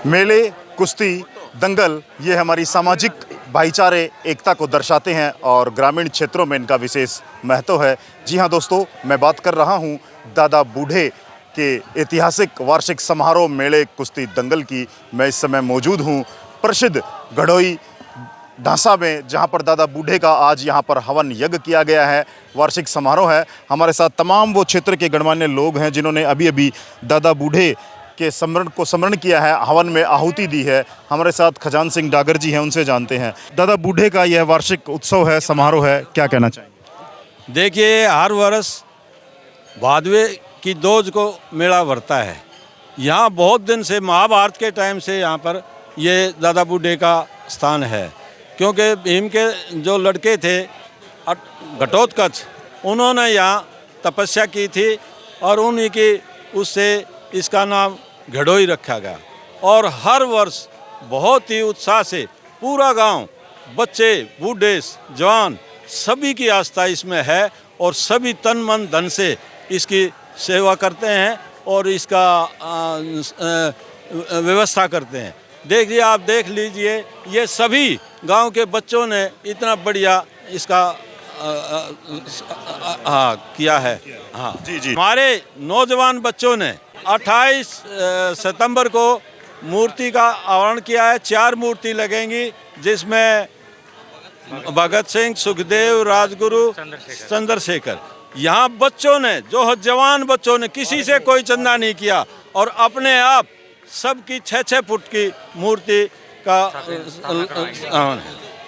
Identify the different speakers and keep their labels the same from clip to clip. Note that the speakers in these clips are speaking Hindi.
Speaker 1: मेले, कुश्ती, दंगल ये हमारी सामाजिक भाईचारे एकता को दर्शाते हैं और ग्रामीण क्षेत्रों में इनका विशेष महत्व है। जी हाँ दोस्तों, मैं बात कर रहा हूँ दादा बूढ़े के ऐतिहासिक वार्षिक समारोह मेले कुश्ती दंगल की। मैं इस समय मौजूद हूँ प्रसिद्ध गढ़ोई ढांसा में, जहाँ पर दादा बूढ़े का आज यहाँ पर हवन यज्ञ किया गया है। वार्षिक समारोह है। हमारे साथ तमाम वो क्षेत्र के गणमान्य लोग हैं जिन्होंने अभी अभी दादा बूढ़े के स्मरण किया है, हवन में आहुति दी है। हमारे साथ खजान सिंह डागर जी हैं, उनसे जानते हैं। दादा बूढ़े का यह वार्षिक उत्सव है, समारोह है, क्या कहना चाहेंगे?
Speaker 2: देखिए, हर वर्ष भादवे की दोज को मेला भरता है। यहाँ बहुत दिन से, महाभारत के टाइम से यहाँ पर ये दादा बूढ़े का स्थान है, क्योंकि भीम के जो लड़के थे घटोत्कच, उन्होंने यहाँ तपस्या की थी और उन्हीं की उससे इसका नाम गढ़ोई रखा गया। और हर वर्ष बहुत ही उत्साह से पूरा गांव, बच्चे, बूढ़े, जवान, सभी की आस्था इसमें है और सभी तन मन धन से इसकी सेवा करते हैं और इसका व्यवस्था करते हैं। देखिए, आप देख लीजिए, ये सभी गांव के बच्चों ने इतना बढ़िया इसका किया है। हाँ
Speaker 1: जी जी।
Speaker 2: हमारे नौजवान बच्चों ने 28 सितंबर को मूर्ति का आवरण किया है। 4 मूर्ति लगेंगी, जिसमें भगत सिंह, सुखदेव, राजगुरु, चंद्रशेखर। यहाँ बच्चों ने, जो जवान बच्चों ने, किसी से कोई चंदा नहीं किया और अपने आप सबकी 6-6 फुट की मूर्ति का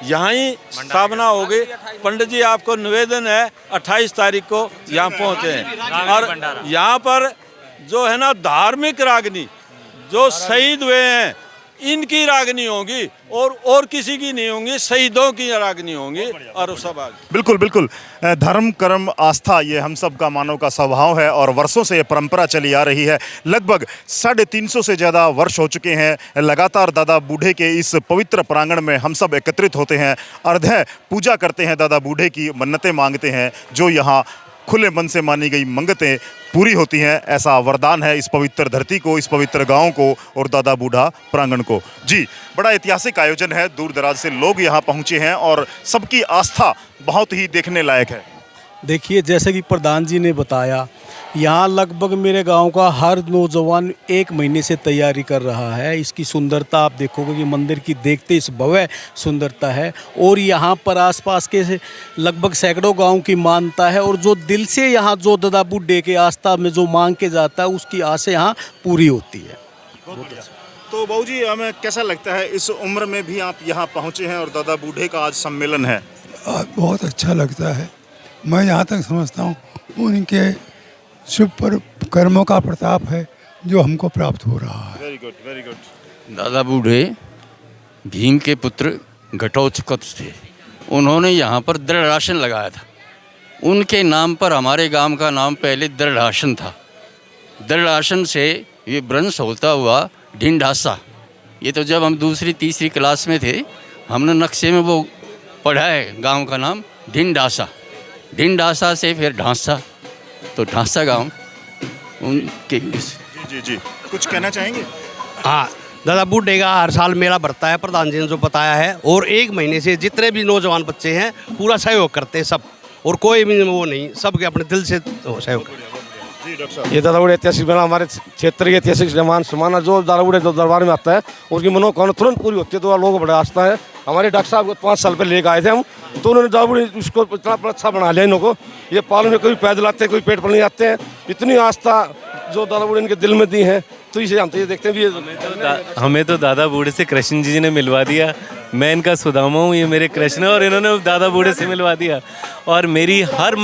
Speaker 2: यहाँ ही स्थापना होगी। पंडित जी, आपको निवेदन है, 28 तारीख को यहाँ पहुँचे हैं। और यहाँ पर जो है ना, धार्मिक रागनी जो शहीद हुए हैं, इनकी रागनी होगी और किसी की नहीं होंगी, शहीदों की रागनी होंगी। और सब आगे
Speaker 1: बिल्कुल बिल्कुल, धर्म, कर्म, आस्था ये हम सब का मानव का स्वभाव है और वर्षों से ये परंपरा चली आ रही है। लगभग 350 से ज़्यादा वर्ष हो चुके हैं। लगातार दादा बूढ़े के इस पवित्र प्रांगण में हम सब एकत्रित होते हैं, अर्घ्य पूजा करते हैं, दादा बूढ़े की मन्नतें मांगते हैं। जो यहाँ खुले मन से मानी गई मंगतें पूरी होती हैं, ऐसा वरदान है इस पवित्र धरती को, इस पवित्र गांव को और दादा बूढ़ा प्रांगण को। जी, बड़ा ऐतिहासिक आयोजन है। दूर दराज से लोग यहाँ पहुँचे हैं और सबकी आस्था बहुत ही देखने लायक है।
Speaker 3: देखिए, जैसे कि प्रधान जी ने बताया, यहाँ लगभग मेरे गांव का हर नौजवान 1 महीने से तैयारी कर रहा है। इसकी सुंदरता आप देखोगे कि मंदिर की देखते इस भव्य सुंदरता है। और यहाँ पर आसपास के लगभग सैकड़ों गांव की मानता है और जो दिल से यहाँ जो दादा बूढ़े के आस्था में जो मांग के जाता है, उसकी आशा यहाँ पूरी होती है।
Speaker 1: तो बाबू जी, हमें कैसा लगता है, इस उम्र में भी आप यहाँ पहुँचे हैं और दादा बूढ़े का आज सम्मेलन है?
Speaker 4: बहुत अच्छा लगता है। मैं यहाँ तक समझता हूँ उनके शुभ पर कर्मों का प्रताप है जो हमको प्राप्त हो रहा है।
Speaker 1: Very good, very good.
Speaker 5: दादा बूढ़े भीम के पुत्र घटोत्कच थे। उन्होंने यहाँ पर दृढ़ासन लगाया था। उनके नाम पर हमारे गांव का नाम पहले दृढ़ासन था। दृढ़ासन से ये वंश होता हुआ ढिंढासा। ये तो जब हम 2री-3री क्लास में थे, हमने नक्शे में वो पढ़ा है गांव का नाम ढिंढासा। ढिंढासा से फिर ढांसा, तो ढांसा गांव उनके।
Speaker 1: जी जी, कुछ कहना चाहेंगे?
Speaker 6: हाँ, दादा बूढ़े का हर साल मेला भरता है, प्रधान जी ने जो बताया है। और 1 महीने से जितने भी नौजवान बच्चे हैं पूरा सहयोग करते हैं सब, और कोई भी वो नहीं, सबके अपने दिल से सहयोग करते हैं।
Speaker 7: ये दादा बूढ़े ऐतिहासिक मेला हमारे क्षेत्र के ऐतिहासिक समाना जो दादा बूढ़े दरबार में आता है, उसकी मनोकामना तुरंत पूरी होती है। तो लोगों को बड़ा आस्था है। हमारे डॉक्टर साहब को 5 साल पहले लेकर आए थे हम, तो उन्होंने दादा बूढ़े उसको इतना अच्छा बना लिया इन लोगों को। ये पालन में कोई पैदल आते हैं, कोई पेट पर नहीं आते हैं। इतनी आस्था जो दादा बूढ़े इनके दिल में दी है, तो इसे जानते हैं, देखते हैं।
Speaker 8: हमें तो दादा बूढ़े से कृष्ण जी ने मिलवा दिया। मैं इनका सुदामा हूँ, ये मेरे कृष्ण, और इन्होंने दादा बूढ़े से मिलवा दिया। और मेरी हर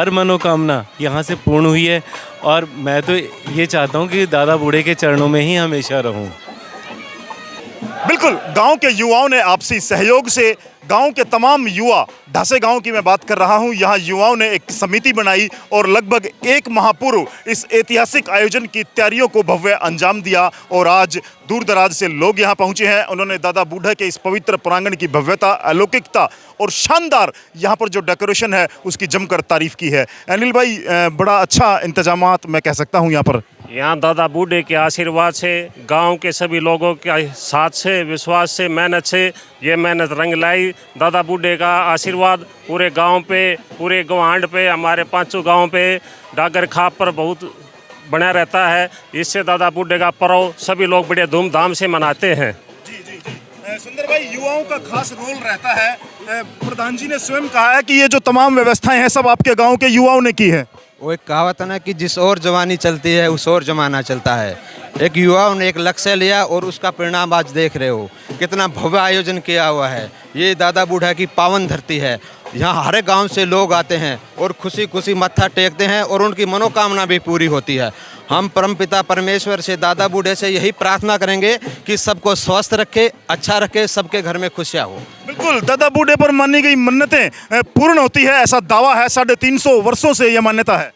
Speaker 8: मनोकामना यहाँ से पूर्ण हुई है। और मैं तो ये चाहता हूँ कि दादा बूढ़े के चरणों में ही हमेशा रहूँ।
Speaker 1: बिल्कुल, गांव के युवाओं ने आपसी सहयोग से गांव के तमाम युवा ढासे गांव की मैं बात कर रहा हूं। यहां युवाओं ने एक समिति बनाई और लगभग 1 माह पूर्व इस ऐतिहासिक आयोजन की तैयारियों को भव्य अंजाम दिया और आज दूर दराज से लोग यहां पहुंचे हैं। उन्होंने दादा बूढ़ा के इस पवित्र प्रांगण की भव्यता, अलौकिकता और शानदार यहां पर जो डेकोरेशन है उसकी जमकर तारीफ की है। अनिल भाई, बड़ा अच्छा इंतजामात मैं कह सकता हूं यहां पर।
Speaker 9: यहाँ दादा बूढ़े के आशीर्वाद से, गांव के सभी लोगों के साथ से, विश्वास से, मेहनत से ये मेहनत रंग लाई। दादा बूढ़े का आशीर्वाद पूरे गांव पे, पूरे गवांड पे, हमारे पांचों गांव पे, डागर खाप पर बहुत बना रहता है। इससे दादा बूढ़े का पर्व सभी लोग बड़े धूमधाम से मनाते हैं।
Speaker 1: सुंदर भाई, युवाओं का खास रोल रहता है। प्रधान जी ने स्वयं कहा है कि ये जो तमाम व्यवस्थाएं हैं सब आपके गाँव के युवाओं ने की है।
Speaker 10: वो एक कहावत है ना कि जिस ओर जवानी चलती है उस ओर जमाना चलता है। एक युवाओं ने एक लक्ष्य लिया और उसका परिणाम आज देख रहे हो। कितना भव्य आयोजन किया हुआ है। ये दादा बूढ़ा की पावन धरती है। यहाँ हर गांव से लोग आते हैं और खुशी खुशी मत्था टेकते हैं और उनकी मनोकामना भी पूरी होती है। हम परमपिता परमेश्वर से, दादा बूढ़े से यही प्रार्थना करेंगे कि सबको स्वस्थ रखे, अच्छा रखे, सबके घर में खुशियाँ हो।
Speaker 1: बिल्कुल, दादा बूढ़े पर मानी गई मन्नतें पूर्ण होती है, ऐसा दावा है। 350 वर्षों से यह मान्यता है।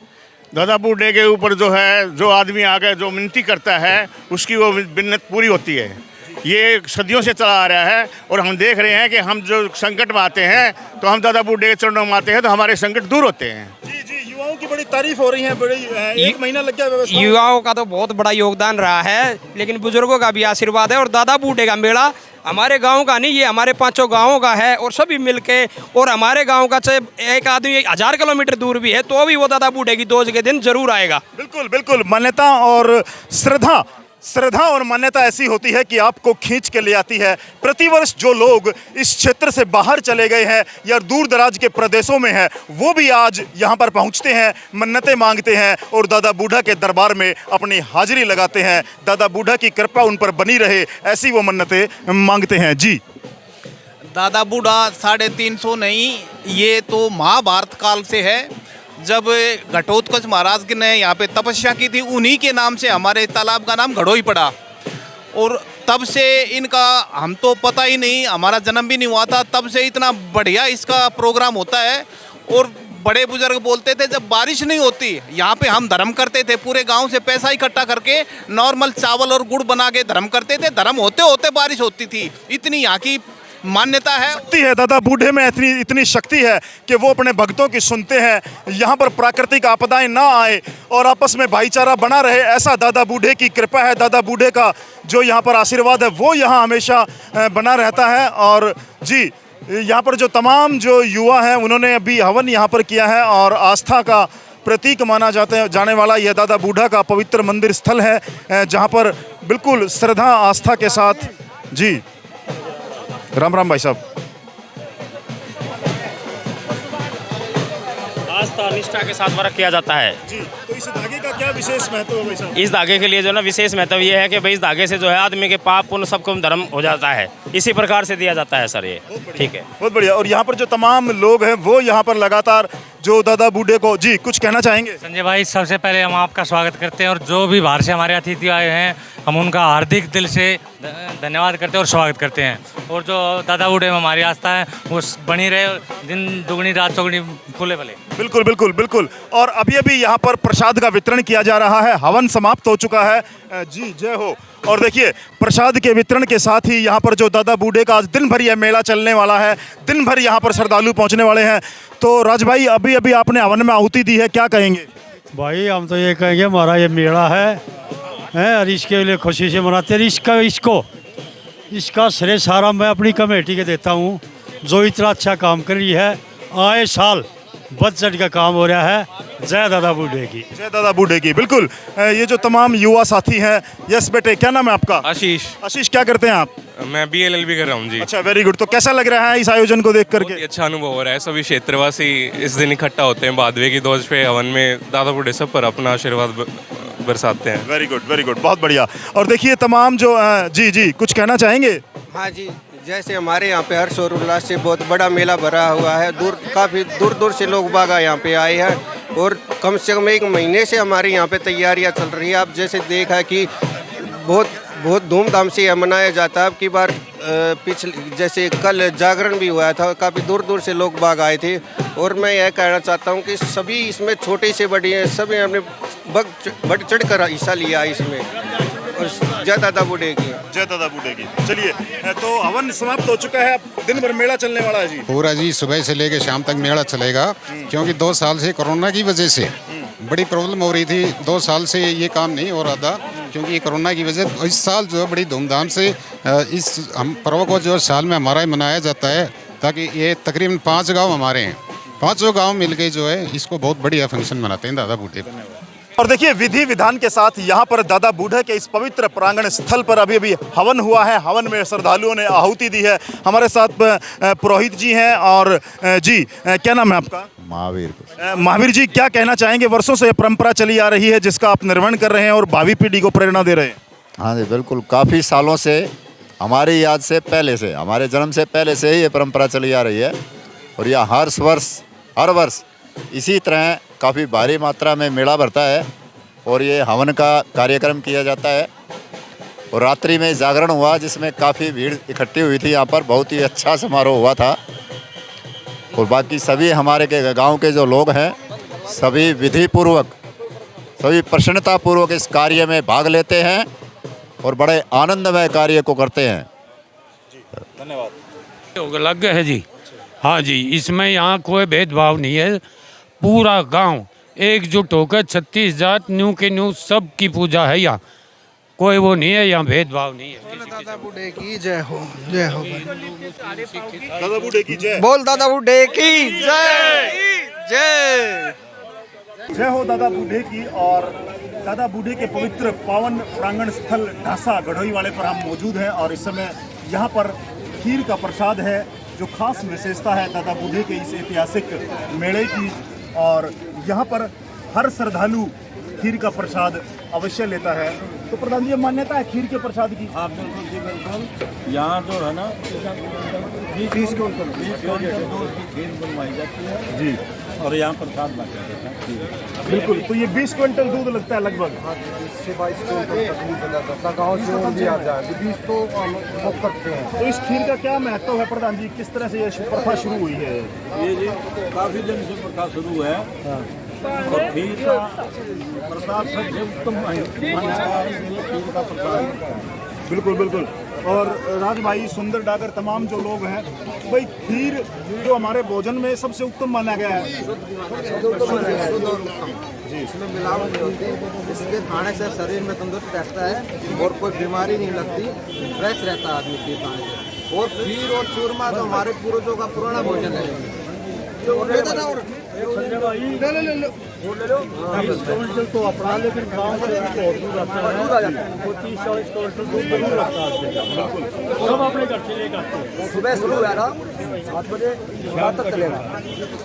Speaker 11: दादा बूढ़े के ऊपर जो है, जो आदमी आगे जो मिन्नती करता है उसकी वो मिन्नत पूरी होती है। ये सदियों से चला आ रहा है और हम देख रहे हैं कि हम जो संकट में आते हैं तो हम दादा बूढ़े के चरणों में आते हैं तो हमारे संकट दूर होते हैं।
Speaker 1: जी जी, युवाओं की बड़ी तारीफ हो रही है। बड़ी 1 महीना लग गया व्यवस्था।
Speaker 12: युवाओं का तो बहुत बड़ा योगदान रहा है, लेकिन बुजुर्गों का भी आशीर्वाद है। और दादा बूढ़े का मेला हमारे गांव का नहीं, ये हमारे 5 गांवों का है और सभी मिलके, और हमारे गांव का चाहे एक आदमी 1000 किलोमीटर दूर भी है तो भी वो दादा बूढ़े की दोज के दिन जरूर आएगा।
Speaker 1: बिल्कुल बिल्कुल, मान्यता और श्रद्धा और मान्यता ऐसी होती है कि आपको खींच के ले आती है। प्रतिवर्ष जो लोग इस क्षेत्र से बाहर चले गए हैं या दूर दराज के प्रदेशों में हैं, वो भी आज यहाँ पर पहुँचते हैं, मन्नतें मांगते हैं और दादा बूढ़ा के दरबार में अपनी हाजिरी लगाते हैं। दादा बूढ़ा की कृपा उन पर बनी रहे, ऐसी वो मन्नतें मांगते हैं। जी,
Speaker 13: दादा बूढ़ा 350 नहीं, ये तो महाभारत काल से है। जब घटोत्कच महाराज ने यहाँ पे तपस्या की थी, उन्हीं के नाम से हमारे तालाब का नाम घड़ोई पड़ा। और तब से इनका हम तो पता ही नहीं, हमारा जन्म भी नहीं हुआ था, तब से इतना बढ़िया इसका प्रोग्राम होता है। और बड़े बुजुर्ग बोलते थे जब बारिश नहीं होती यहाँ पे हम धर्म करते थे, पूरे गांव से पैसा इकट्ठा करके नॉर्मल चावल और गुड़ बना के धर्म करते थे। धर्म होते होते बारिश होती थी। इतनी यहाँ की मान्यता है।
Speaker 1: दादा बूढ़े में इतनी शक्ति है कि वो अपने भक्तों की सुनते हैं। यहाँ पर प्राकृतिक आपदाएं ना आए और आपस में भाईचारा बना रहे, ऐसा दादा बूढ़े की कृपा है। दादा बूढ़े का जो यहाँ पर आशीर्वाद है वो यहाँ हमेशा बना रहता है। और जी, यहाँ पर जो तमाम जो युवा हैं उन्होंने अभी हवन यहाँ पर किया है और आस्था का प्रतीक माना जाने वाला यह दादा बूढ़ा का पवित्र मंदिर स्थल है, जहाँ पर बिल्कुल श्रद्धा आस्था के साथ। जी, राम राम भाई साहब।
Speaker 9: आस्था निष्ठा के साथ वर्क किया जाता है।
Speaker 1: जी, तो इस धागे का क्या विशेष महत्व है भाई साहब?
Speaker 9: इस धागे के लिए जो ना विशेष महत्व ये है कि भाई इस धागे से जो है आदमी के पाप पुण्य सबको धर्म हो जाता है। इसी प्रकार से दिया जाता है सर ये। ठीक है,
Speaker 1: बहुत बढ़िया। और यहाँ पर जो तमाम लोग हैं वो यहाँ पर लगातार जो दादा बूढ़े को, जी कुछ कहना चाहेंगे?
Speaker 14: संजय भाई, सबसे पहले हम आपका स्वागत करते हैं और जो भी बाहर से हमारे अतिथि आए हैं हम उनका हार्दिक दिल से धन्यवाद करते हैं और स्वागत करते हैं। और जो दादा बूढ़े में हमारी आस्था है वो बनी रहे, दिन दुगनी रात चौगनी फूले भले।
Speaker 1: बिल्कुल बिल्कुल बिल्कुल। और अभी अभी यहाँ पर प्रसाद का वितरण किया जा रहा है, हवन समाप्त हो चुका है। जी, जय हो। और देखिए, प्रसाद के वितरण के साथ ही यहाँ पर जो दादा बूढ़े का आज दिन भर यह मेला चलने वाला है, दिन भर यहाँ पर श्रद्धालु पहुँचने वाले हैं। तो राज भाई, अभी अभी आपने हवन में आहुति दी है, क्या कहेंगे?
Speaker 15: भाई हम तो ये कहेंगे हमारा ये मेला है और इसके लिए खुशी से मनाते हैं। इसका श्रेय सारा मैं अपनी कमेटी के देता हूँ जो इतना अच्छा काम कर रही है। आए साल बजट का काम हो रहा है। जय दादा बूढ़े की।
Speaker 1: जय दादा बूढ़े की। बिल्कुल, ये जो तमाम युवा साथी हैं। यस बेटे, क्या नाम है आपका?
Speaker 16: आशीष।
Speaker 1: आशीष, क्या करते हैं आप?
Speaker 16: मैं BLLB कर रहा हूँ जी।
Speaker 1: अच्छा, वेरी गुड। तो कैसा लग रहा है इस आयोजन को देख करके?
Speaker 16: अच्छा अनुभव हो रहा है। सभी क्षेत्रवासी इस दिन इकट्ठा होते हैं भादवे की दोज पे हवन में, दादा बूढ़े सब पर अपना आशीर्वाद बरसाते हैं।
Speaker 1: वेरी गुड वेरी गुड, बहुत बढ़िया। और देखिए तमाम जो जी कुछ कहना चाहेंगे?
Speaker 10: हाँ जी, जैसे हमारे यहाँ पे हर्ष और उल्लास से बहुत बड़ा मेला भरा हुआ है। काफ़ी दूर दूर से लोग बागा यहाँ पे आए हैं और कम से कम 1 महीने से हमारे यहाँ पे तैयारियाँ चल रही है। आप जैसे देखा कि बहुत
Speaker 17: बहुत धूमधाम से यह मनाया जाता है। अब की बार पिछले जैसे कल जागरण भी हुआ था, काफ़ी दूर दूर से लोग बाग आए थे। और मैं यह कहना चाहता हूं कि सभी इसमें छोटे से बड़े हैं, सभी हमने बढ़ चढ़ कर हिस्सा लिया इसमें। और जय दादा बूढ़े की,
Speaker 1: जय दादा बूढ़े की। चलिए, तो हवन समाप्त हो चुका है, दिन भर मेला चलने वाला है जी।
Speaker 18: पूरा जी, सुबह से लेकर शाम तक मेला चलेगा, क्योंकि 2 साल से कोरोना की वजह से बड़ी प्रॉब्लम हो रही थी। 2 साल से ये काम नहीं हो रहा था, क्योंकि ये कोरोना की वजह। इस साल जो है बड़ी धूमधाम से इस हम पर्व को जो साल में हमारा मनाया जाता है, ताकि ये तकरीबन 5 गांव हमारे हैं, 5 गांव मिलके जो है इसको बहुत बढ़िया फंक्शन मनाते हैं दादा बूढ़े।
Speaker 1: और देखिए, विधि विधान के साथ यहाँ पर दादा बूढ़े के इस पवित्र प्रांगण स्थल पर अभी अभी हवन हुआ है। हवन में श्रद्धालुओं ने आहुति दी है। हमारे साथ पुरोहित जी हैं। और जी, क्या नाम है आपका?
Speaker 19: महावीर।
Speaker 1: महावीर जी, क्या कहना चाहेंगे? वर्षों से ये परंपरा चली आ रही है जिसका आप निर्वहन कर रहे हैं और भावी पीढ़ी को प्रेरणा दे रहे हैं।
Speaker 19: हाँ जी, बिल्कुल। काफ़ी सालों से, हमारी याद से पहले से, हमारे जन्म से पहले से ही ये परंपरा चली आ रही है। और यह हर वर्ष इसी तरह काफ़ी भारी मात्रा में मेला भरता है और ये हवन का कार्यक्रम किया जाता है। और रात्रि में जागरण हुआ, जिसमें काफ़ी भीड़ इकट्ठी हुई थी। यहाँ पर बहुत ही अच्छा समारोह हुआ था। और बाकी सभी हमारे के गांव के जो लोग हैं, सभी विधिपूर्वक, सभी प्रसन्नतापूर्वक इस कार्य में भाग लेते हैं और बड़े आनंदमय कार्य को करते हैं।
Speaker 20: धन्यवाद। अलग है जी। हाँ जी, इसमें यहाँ कोई भेदभाव नहीं है। पूरा गांव एकजुट होकर 36 जात न्यू के न्यू सब की पूजा है यहाँ। कोई वो नहीं है, यहाँ भेदभाव नहीं है।
Speaker 21: दादा बूढ़े की जय हो, जय हो।
Speaker 1: दादा बूढ़े की जय।
Speaker 21: बोल दादा बूढ़े की जय, जय
Speaker 1: जय हो दादा बूढ़े की। और दादा बूढ़े के पवित्र पावन प्रांगण स्थल ढासा गढ़ोई वाले पर हम मौजूद हैं। और इस समय यहाँ पर खीर का प्रसाद है, जो खास विशेषता है दादा बूढ़े के इस ऐतिहासिक मेले की। और यहाँ पर हर श्रद्धालु खीर का प्रसाद अवश्य लेता है। तो प्रधान जी, मान्यता है खीर के प्रसाद की?
Speaker 2: हाँ, बिल्कुल जी, बिल्कुल। यहाँ जो है ना 20 क्विंटल दूध की खीर बनवाई जाती है जी। और यहाँ प्रसाद बांटा जाता है।
Speaker 1: बिल्कुल। तो ये 20 क्विंटल दूध लगता है लगभग?
Speaker 21: हाँ, 20 से 22 क्विंटल गाँव से भी आ जाए, 20 तो बुक करते हैं।
Speaker 1: तो इस खीर का क्या महत्व है प्रधान जी? किस तरह से ये प्रथा शुरू हुई है?
Speaker 2: ये जी काफ़ी दिन से प्रथा शुरू है। और खीर का प्रसाद सबसे उत्तम खीर का प्रसाद।
Speaker 1: बिल्कुल बिल्कुल। और राज भाई, सुंदर डागर, तमाम जो लोग हैं, भाई खीर जो हमारे भोजन में सबसे उत्तम माना गया है
Speaker 21: जी। इसमें मिलावट नहीं होती, इसके खाने से शरीर में तंदुरुस्त रहता है और कोई बीमारी नहीं लगती, फ्रेश रहता है आदमी खीर खाने से। और खीर और चूरमा तो हमारे पूर्वजों का पुराना भोजन है।
Speaker 1: तो अपना, लेकिन गाँव में
Speaker 15: सब अपने घर से लेकर आते हैं।
Speaker 21: सुबह शुरू हुआ ना 7 बजे रात तक चलेगा।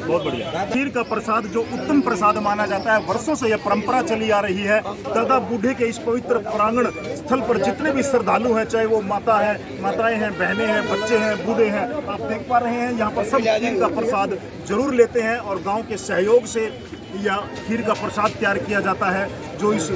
Speaker 1: बहुत बढ़िया। खीर का प्रसाद जो उत्तम प्रसाद माना जाता है, वर्षों से यह परंपरा चली आ रही है। दादा बूढ़े के इस पवित्र प्रांगण स्थल पर जितने भी श्रद्धालु हैं, चाहे वो माताएं हैं, बहनें हैं, बच्चे हैं, बूढ़े हैं, आप देख पा रहे हैं यहाँ पर सब खीर का प्रसाद जरूर लेते हैं। और गाँव के सहयोग से या खीर का प्रसाद तैयार किया जाता है, जो इस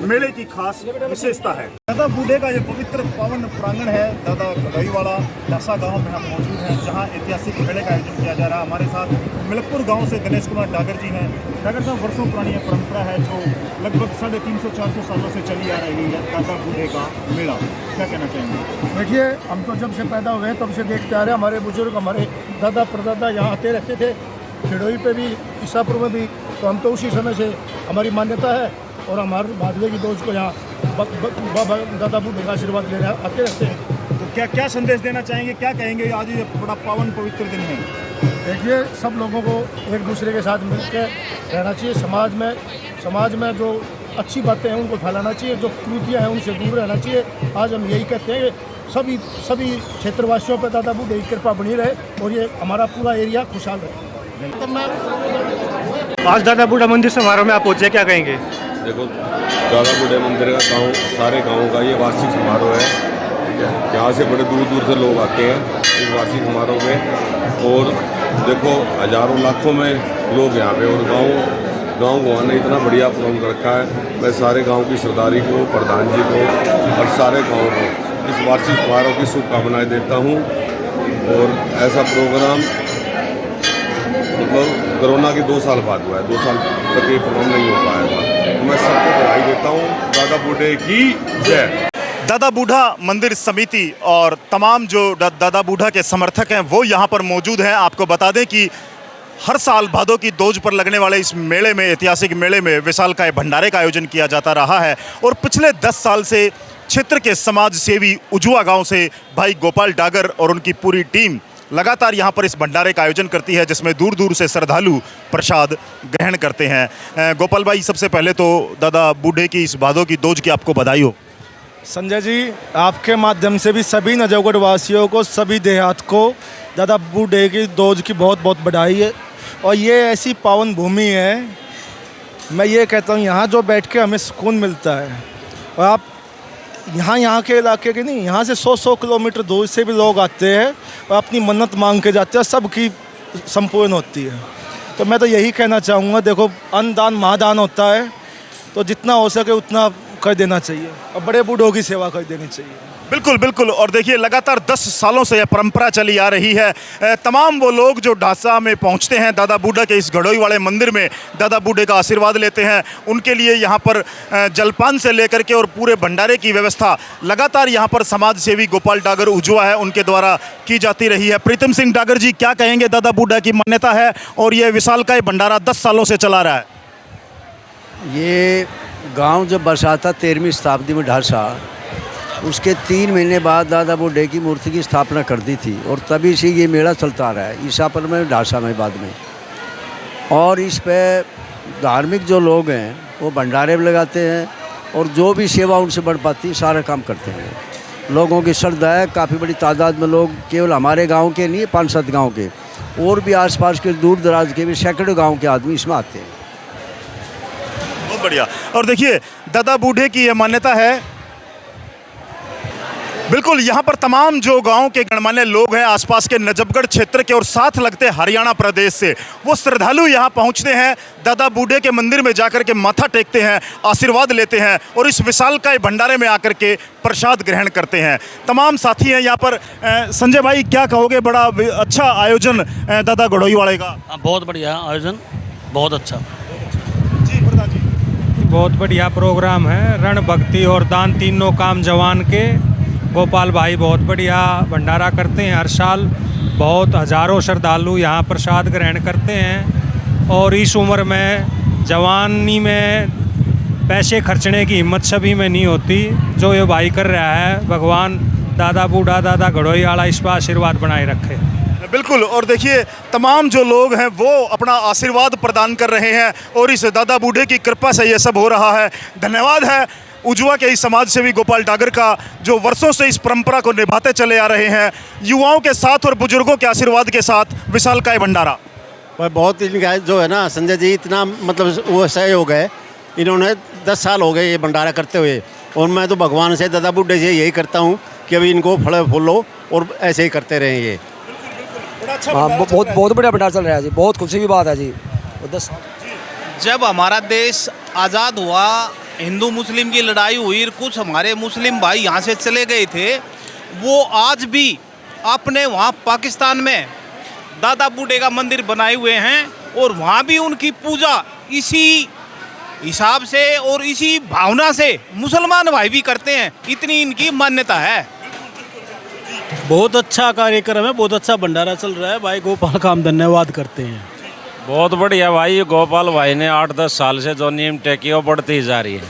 Speaker 1: मेले की खास विशेषता है। दादा बूढ़े का ये पवित्र पावन प्रांगण है दादा गढ़ोई वाला ढासा गांव में हम मौजूद हैं, जहां ऐतिहासिक मेले का आयोजन किया जा रहा है। हमारे साथ मिलकपुर गांव से गणेश कुमार डागर जी हैं। डागर साहब, वर्षों पुरानी ये परंपरा है जो लगभग 350-400 सालों से चली आ रही है, दादा बूढ़े का मेला, क्या कहना चाहेंगे?
Speaker 21: देखिए, हम तो जब से पैदा हुए तब से देखते आ रहे हैं। हमारे बुजुर्ग, हमारे दादा परदादा यहाँ आते रहते थे, खिड़ोई पे भी, ईसापुर में भी। तो हम तो उसी समय से हमारी मान्यता है और हमारे भादवे की दोस्त को यहाँ बाबा दादा बूढ़े का आशीर्वाद लेने आते रहते हैं।
Speaker 1: तो क्या संदेश देना चाहेंगे, क्या कहेंगे? आज ये बड़ा पावन पवित्र दिन है।
Speaker 21: देखिए, सब लोगों को एक दूसरे के साथ मिलकर रहना चाहिए। समाज में जो अच्छी बातें हैं उनको फैलाना चाहिए, जो त्रुटियाँ हैं उनसे दूर रहना चाहिए। आज हम यही कहते हैं कि सभी क्षेत्रवासियों पर दादा बूढ़े की कृपा बनी रहे और ये हमारा पूरा एरिया खुशहाल रहे।
Speaker 15: आज दादा बूढ़ा मंदिर समारोह में आप पहुँचे, क्या कहेंगे?
Speaker 22: देखो, दादा बूढ़े मंदिर का गाँव, सारे गाँव का ये वार्षिक समारोह है, ठीक है। यहाँ से बड़े दूर दूर से लोग आते हैं इस वार्षिक समारोह में। और देखो, हजारों लाखों में लोग यहाँ पे, और गाँव को आने इतना बढ़िया प्रोग्राम कर रखा है। मैं सारे गाँव की सरदारी को, प्रधान जी को, और सारे गाँव को इस वार्षिक समारोह की शुभकामनाएं देता हूँ। और ऐसा प्रोग्राम मतलब कोरोना के 2 साल बाद हुआ है, 2 साल तक ये प्रोग्राम नहीं हो पाया था। तो मैं सबको बधाई देता हूँ। दादा बूढ़े की जय।
Speaker 1: दादा बूढ़ा मंदिर समिति और तमाम जो दादा बूढ़ा के समर्थक हैं वो यहाँ पर मौजूद हैं। आपको बता दें कि हर साल भादों की दोज पर लगने वाले इस मेले में, ऐतिहासिक मेले में विशालकाय भंडारे का आयोजन किया जाता रहा है। और पिछले 10 साल से क्षेत्र के समाज सेवी उजुआ गांव से भाई गोपाल डागर और उनकी पूरी टीम लगातार यहाँ पर इस भंडारे का आयोजन करती है, जिसमें दूर दूर से श्रद्धालु प्रसाद ग्रहण करते हैं। गोपाल भाई, सबसे पहले तो दादा बूढ़े की इस भादों की दोज की आपको बधाई हो।
Speaker 21: संजय जी, आपके माध्यम से भी सभी नजफगढ़ वासियों को, सभी देहात को दादा बूढ़े की दोज की बहुत बहुत बधाई है। और ये ऐसी पावन भूमि है, मैं ये कहता हूँ यहाँ जो बैठ के हमें सुकून मिलता है। और आप यहाँ के इलाके के नहीं, यहाँ से 100 किलोमीटर दूर से भी लोग आते हैं और अपनी मन्नत मांग के जाते हैं, सबकी संपूर्ण होती है। तो मैं तो यही कहना चाहूँगा, देखो अन्नदान महादान होता है, तो जितना हो सके उतना कर देना चाहिए और बड़े बूढ़ों की सेवा कर देनी चाहिए।
Speaker 1: बिल्कुल बिल्कुल। और देखिए, लगातार 10 सालों से यह परंपरा चली आ रही है। तमाम वो लोग जो ढासा में पहुंचते हैं दादा बूढ़ा के इस घड़ोई वाले मंदिर में दादा बूढ़े का आशीर्वाद लेते हैं, उनके लिए यहाँ पर जलपान से लेकर के और पूरे भंडारे की व्यवस्था लगातार यहाँ पर समाज सेवी गोपाल डागर उजुआ है उनके द्वारा की जाती रही है। प्रीतम सिंह डागर जी, क्या कहेंगे? दादा बूढ़ा की मान्यता है और ये विशालकाय भंडारा 10 सालों से चला रहा है।
Speaker 3: ये गांव जब बसा था 13वीं शताब्दी में ढासा, उसके 3 महीने बाद दादा बूढ़े की मूर्ति की स्थापना कर दी थी और तभी से ये मेला चलता रहा है ईसापुर में, ढासा में बाद में। और इस पे धार्मिक जो लोग हैं वो भंडारे भी लगाते हैं और जो भी सेवा उनसे बढ़ पाती सारा काम करते हैं। लोगों की श्रद्धा है, काफ़ी बड़ी तादाद में लोग, केवल हमारे गाँव के नहीं, 5-7 गाँव के और भी आसपास के दूर दराज के भी सैकड़ों गाँव के आदमी इसमें आते हैं।
Speaker 1: बहुत बढ़िया। और देखिए, दादा बूढ़े की यह मान्यता है, बिल्कुल यहाँ पर तमाम जो गांव के गणमान्य लोग हैं आसपास के नजफगढ़ क्षेत्र के और साथ लगते हरियाणा प्रदेश से, वो श्रद्धालु यहाँ पहुँचते हैं, दादा बूढ़े के मंदिर में जाकर के माथा टेकते हैं, आशीर्वाद लेते हैं और इस विशालकाय भंडारे में आकर के प्रसाद ग्रहण करते हैं। तमाम साथी हैं यहाँ पर। संजय भाई, क्या कहोगे? बड़ा अच्छा आयोजन दादा घड़ोई वाले का।
Speaker 4: बहुत बढ़िया आयोजन, बहुत अच्छा।
Speaker 23: बहुत बढ़िया प्रोग्राम है। रण, भक्ति और दान तीनों काम जवान के गोपाल भाई बहुत बढ़िया भंडारा करते हैं हर साल। बहुत हज़ारों श्रद्धालु यहाँ प्रसाद ग्रहण करते हैं और इस उम्र में, जवानी में पैसे खर्चने की हिम्मत सभी में नहीं होती। जो ये भाई कर रहा है, भगवान दादा बूढ़ा, दादा घड़ोई वाला इस पर आशीर्वाद बनाए रखे।
Speaker 1: बिल्कुल। और देखिए, तमाम जो लोग हैं वो अपना आशीर्वाद प्रदान कर रहे हैं और इस दादा बूढ़े की कृपा से ये सब हो रहा है। धन्यवाद है उजुआ के इस समाज सेवी गोपाल डागर का, जो वर्षों से इस परंपरा को निभाते चले आ रहे हैं, युवाओं के साथ और बुजुर्गों के आशीर्वाद के साथ विशालकाय भंडारा।
Speaker 24: पर बहुत जो है ना संजय जी, इतना मतलब वो सहयोग है, इन्होंने 10 साल हो गए ये भंडारा करते हुए। और मैं तो भगवान से, दादा बूढ़े से यही करता हूँ कि अभी इनको फल फूलो और ऐसे ही करते रहें। ये
Speaker 25: हाँ, बहुत बढ़िया भंडारा चल रहा है जी, बहुत खुशी की बात है जी।
Speaker 13: जब हमारा देश आज़ाद हुआ, हिंदू मुस्लिम की लड़ाई हुई, कुछ हमारे मुस्लिम भाई यहाँ से चले गए थे, वो आज भी अपने वहाँ पाकिस्तान में दादा बूढ़े का मंदिर बनाए हुए हैं और वहाँ भी उनकी पूजा इसी हिसाब से और इसी भावना से मुसलमान भाई भी करते हैं। इतनी इनकी मान्यता है।
Speaker 4: बहुत अच्छा कार्यक्रम है, बहुत अच्छा भंडारा चल रहा है। भाई गोपाल का हम धन्यवाद करते हैं।
Speaker 2: बहुत बढ़िया भाई, गोपाल भाई ने 8-10 साल से जो नीम टेकी वो बढ़ती जा रही है।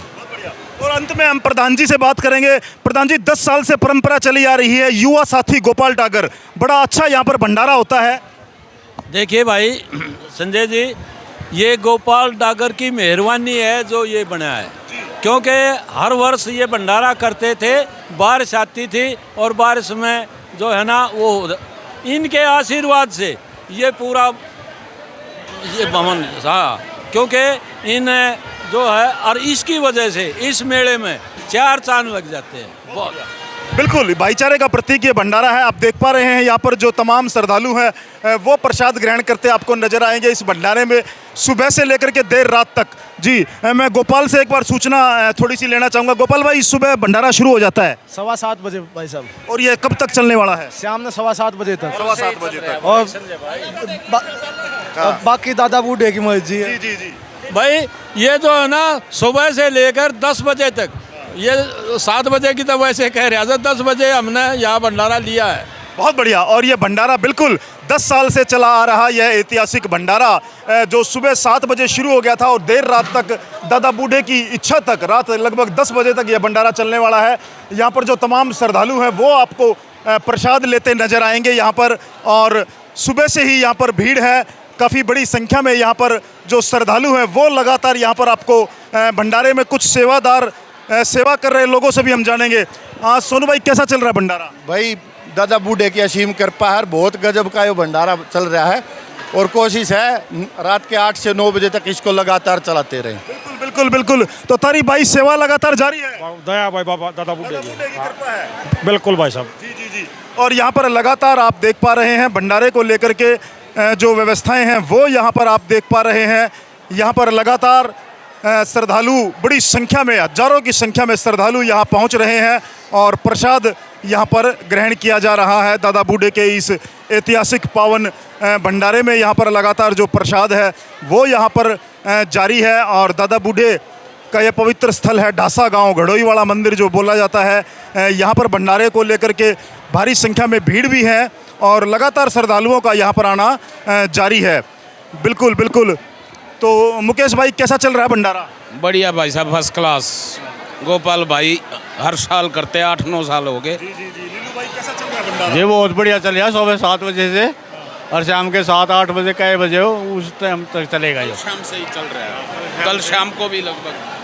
Speaker 1: और अंत में हम प्रधान जी से बात करेंगे। प्रधान जी, 10 साल से परंपरा चली आ रही है, युवा साथी गोपाल डागर, बड़ा अच्छा यहाँ पर भंडारा होता है।
Speaker 2: देखिए भाई संजय जी, ये गोपाल डागर की मेहरबानी है जो ये बना है, क्योंकि हर वर्ष ये भंडारा करते थे, बारिश आती थी और बारिश में जो है ना वो इनके आशीर्वाद से ये पूरा ये भवन, हाँ, क्योंकि इन जो है और इसकी वजह से इस मेले में 4 चांद लग जाते हैं। बहुत
Speaker 1: बिल्कुल भाईचारे का प्रतीक ये भंडारा है। आप देख पा रहे हैं यहाँ पर जो तमाम श्रद्धालु हैं वो प्रसाद ग्रहण करते आपको नजर आएंगे इस भंडारे में सुबह से लेकर के देर रात तक। जी मैं गोपाल से एक बार सूचना थोड़ी सी लेना चाहूँगा। गोपाल भाई, सुबह भंडारा शुरू हो जाता है
Speaker 21: 7:15 बजे भाई साहब,
Speaker 1: और ये कब तक चलने वाला है?
Speaker 21: शाम में 7:15 बजे तक।
Speaker 1: 7:15 बजे तक।
Speaker 21: और बाकी दादा बूढ़े की मर्जी है।
Speaker 1: जी जी
Speaker 2: भाई ये जो है ना सुबह से लेकर 10 बजे तक, ये 7 बजे की तो वैसे कह रहे हैं, 10 बजे हमने यहाँ भंडारा लिया है।
Speaker 1: बहुत बढ़िया। और ये भंडारा बिल्कुल 10 साल से चला आ रहा यह ऐतिहासिक भंडारा जो सुबह 7 बजे शुरू हो गया था और देर रात तक दादा बूढ़े की इच्छा तक रात लगभग 10 बजे तक यह भंडारा चलने वाला है। यहाँ पर जो तमाम श्रद्धालु हैं वो आपको प्रसाद लेते नजर आएंगे यहाँ पर, और सुबह से ही यहाँ पर भीड़ है। काफ़ी बड़ी संख्या में यहाँ पर जो श्रद्धालु हैं वो लगातार यहाँ पर आपको भंडारे में कुछ सेवादार सेवा कर रहे लोगों से भी हम जानेंगे। सोनू भाई, कैसा चल रहा है भंडारा?
Speaker 24: भाई दादा बूढ़े की असीम कृपा है, बहुत गजब का ये भंडारा चल रहा है और कोशिश है रात के 8 से 9 बजे तक इसको लगातार चलाते रहें।
Speaker 1: बिल्कुल बिल्कुल बिल्कुल। तो तारी भाई सेवा लगातार जारी है।
Speaker 15: दया भाई बाबा दादा बूढ़े की कृपा है। बिल्कुल भाई साहब।
Speaker 1: जी जी जी। और यहाँ पर लगातार आप देख पा रहे हैं भंडारे को लेकर के जो व्यवस्थाएं हैं वो यहाँ पर आप देख पा रहे हैं। यहाँ पर लगातार श्रद्धालु बड़ी संख्या में, हजारों की संख्या में श्रद्धालु यहाँ पहुँच रहे हैं और प्रसाद यहाँ पर ग्रहण किया जा रहा है। दादा बूढ़े के इस ऐतिहासिक पावन भंडारे में यहाँ पर लगातार जो प्रसाद है वो यहाँ पर जारी है। और दादा बूढ़े का यह पवित्र स्थल है ढासा गांव, घड़ोई वाला मंदिर जो बोला जाता है। यहाँ पर भंडारे को लेकर के भारी संख्या में भीड़ भी है और लगातार श्रद्धालुओं का यहाँ पर आना जारी है। बिल्कुल बिल्कुल। तो मुकेश भाई, कैसा चल रहा है भंडारा?
Speaker 5: बढ़िया भाई साहब, फर्स्ट क्लास। गोपाल भाई हर साल करते हैं, 8-9 साल हो गए।
Speaker 15: ये बहुत बढ़िया चल रहा है। सुबह 7 बजे से और शाम के 7-8 बजे, कई बजे हो उस टाइम तक चलेगा। ये
Speaker 5: शाम से ही चल रहा है, कल शाम को भी लगभग